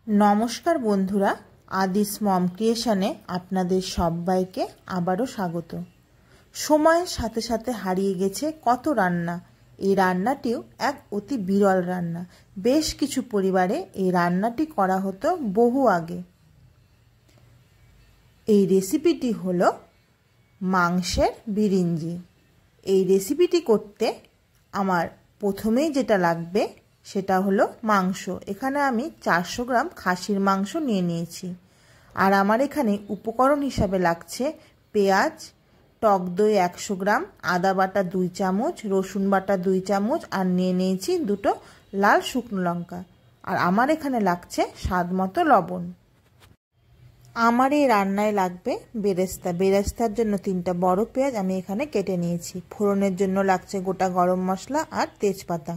नमस्कार बंधुरा आदिस मम क्रिएशने आपनादेर सबाइके आबारो स्वागत। समयेर साथे साथे हारिये गेछे कत रान्ना। এই রান্নাটিও এক অতি বিরল রান্না। বেশ কিছু পরিবারে এই রান্নাটি করা হতো বহু আগে। এই রেসিপিটি হলো মাংসের বিরিঞ্জি। এই রেসিপিটি করতে আমার প্রথমেই যেটা লাগবে সেটা হলো মাংস। এখানে আমি 400 গ্রাম খাসির মাংস নিয়ে নিয়েছি। আর আমার এখানে উপকরণ হিসাবে লাগছে পেঁয়াজ, টক দই 100 গ্রাম, আদা বাটা 2 চামচ, রসুন বাটা 2 চামচ আর নিয়ে নিয়েছি দুটো লাল শুকনো লঙ্কা। আর আমার এখানে লাগছে স্বাদ মতো লবণ। আমার এই রান্নায় লাগবে বেরেস্তা। বেরেস্তার জন্য 3টা বড় পেঁয়াজ আমি এখানে কেটে নিয়েছি। ফোড়নের জন্য লাগছে গোটা গরম মশলা আর তেজপাতা।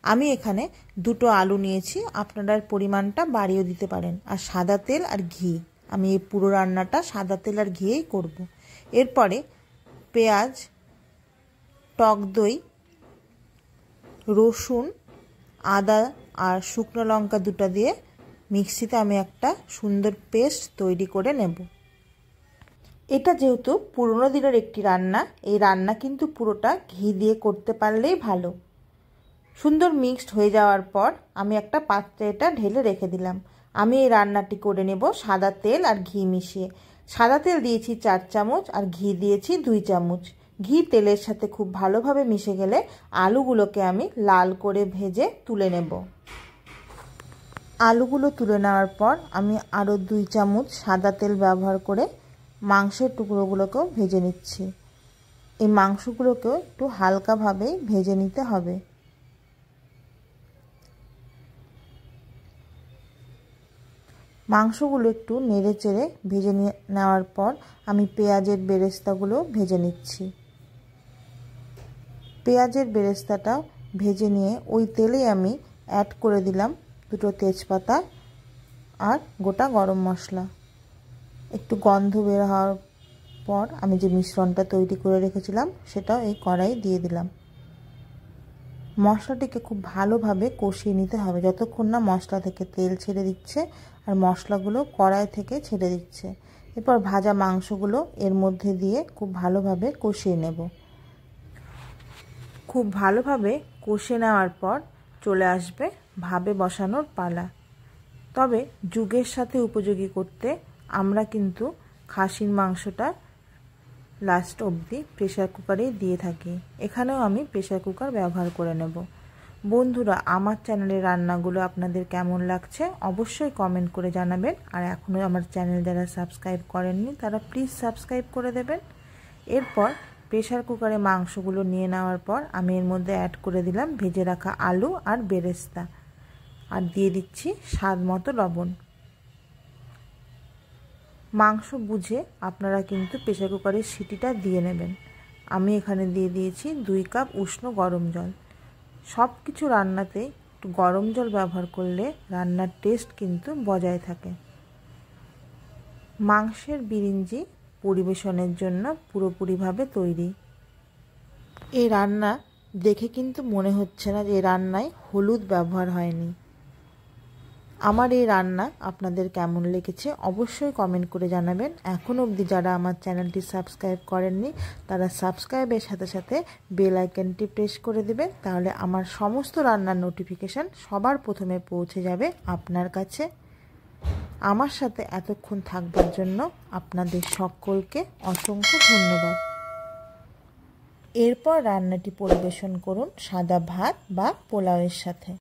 আমি এখানে দুটো আলু নিয়েছি, আপনারা পরিমাণটা বাড়িয়ে দিতে পারেন। আর সাদা তেল আর ঘি, আমি এই পুরো রান্নাটা সাদা তেল আর ঘিয়েই করব। এরপরে পেঁয়াজ, টক দই, রসুন, আদা আর শুকনো লঙ্কা দুটো দিয়ে মিক্সিতে আমি একটা সুন্দর পেস্ট তৈরি করে নেব। এটা যেহেতু পুরনো দিনের একটি রান্না, এই রান্না কিন্তু পুরোটা ঘি দিয়ে করতে পারলেই ভালো। সুন্দর মিক্সড হয়ে যাওয়ার পর আমি একটা পাত্রে এটা ঢেলে রেখে দিলাম। আমি এই রান্নাটি করে নেব সাদা তেল আর ঘি মিশিয়ে। সাদা তেল দিয়েছি 4 চামচ আর ঘি দিয়েছি 2 চামচ। ঘি তেলের সাথে খুব ভালোভাবে মিশে গেলে আলুগুলোকে আমি লাল করে ভেজে তুলে নেব। আলুগুলো তুলে নেওয়ার পর আমি আরও 2 চামচ সাদা তেল ব্যবহার করে মাংসের টুকরোগুলোকেও ভেজে নিচ্ছি। এই মাংসগুলোকেও একটু হালকাভাবেই ভেজে নিতে হবে। মাংসগুলো একটু নেড়ে চেড়ে ভেজে নেওয়ার পর আমি পেঁয়াজের বেরেস্তাগুলো ভেজে নিচ্ছি। পেঁয়াজের বেরেস্তাটা ভেজে নিয়ে ওই তেলেই আমি অ্যাড করে দিলাম দুটো তেজপাতা আর গোটা গরম মশলা। একটু গন্ধ বের হওয়ার পর আমি যে মিশ্রণটা তৈরি করে রেখেছিলাম সেটাও এই কড়াই দিয়ে দিলাম। মশলাটিকে খুব ভালোভাবে কষিয়ে নিতে হবে যতক্ষণ না মশলা থেকে তেল ছেড়ে দিচ্ছে আর মশলাগুলো কড়াই থেকে ছেড়ে দিচ্ছে। এরপর ভাজা মাংসগুলো এর মধ্যে দিয়ে খুব ভালোভাবে কষিয়ে নেব। খুব ভালোভাবে কষিয়ে নেওয়ার পর চলে আসবে ভাপে বসানোর পালা। তবে যুগের সাথে উপযোগী করতে আমরা কিন্তু খাসির মাংসটা লাস্ট অবধি প্রেসার কুকারেই দিয়ে থাকি। এখানেও আমি প্রেসার কুকার ব্যবহার করে নেব। বন্ধুরা, আমার চ্যানেলের রান্নাগুলো আপনাদের কেমন লাগছে অবশ্যই কমেন্ট করে জানাবেন। আর এখনও আমার চ্যানেল যারা সাবস্ক্রাইব করেননি তারা প্লিজ সাবস্ক্রাইব করে দেবেন। এরপর প্রেসার কুকারে মাংসগুলো নিয়ে নেওয়ার পর আমি এর মধ্যে অ্যাড করে দিলাম ভেজে রাখা আলু আর বেরেস্তা আর দিয়ে দিচ্ছি স্বাদ মতো লবণ। মাংস বুঝে আপনারা কিন্তু প্রেসার কুকারের সিটিটা দিয়ে নেবেন। আমি এখানে দিয়ে দিয়েছি 2 কাপ উষ্ণ গরম জল। সব কিছু রান্নাতে একটু গরম জল ব্যবহার করলে রান্নার টেস্ট কিন্তু বজায় থাকে। মাংসের বিরিঞ্জি পরিবেশনের জন্য পুরোপুরিভাবে তৈরি। এই রান্না দেখে কিন্তু মনে হচ্ছে না যে এই রান্নায় হলুদ ব্যবহার হয়নি। আমার এই রান্না আপনাদের কেমন লেগেছে অবশ্যই কমেন্ট করে জানাবেন। এখনও অবধি যারা আমার চ্যানেলটি সাবস্ক্রাইব করেননি তারা সাবস্ক্রাইবের সাথে সাথে বেল আইকনটি প্রেস করে দেবেন, তাহলে আমার সমস্ত রান্নার নোটিফিকেশান সবার প্রথমে পৌঁছে যাবে আপনার কাছে। আমার সাথে এতক্ষণ থাকবার জন্য আপনাদের সকলকে অসংখ্য ধন্যবাদ। এরপর রান্নাটি পরিবেশন করুন সাদা ভাত বা পোলাওয়ের সাথে।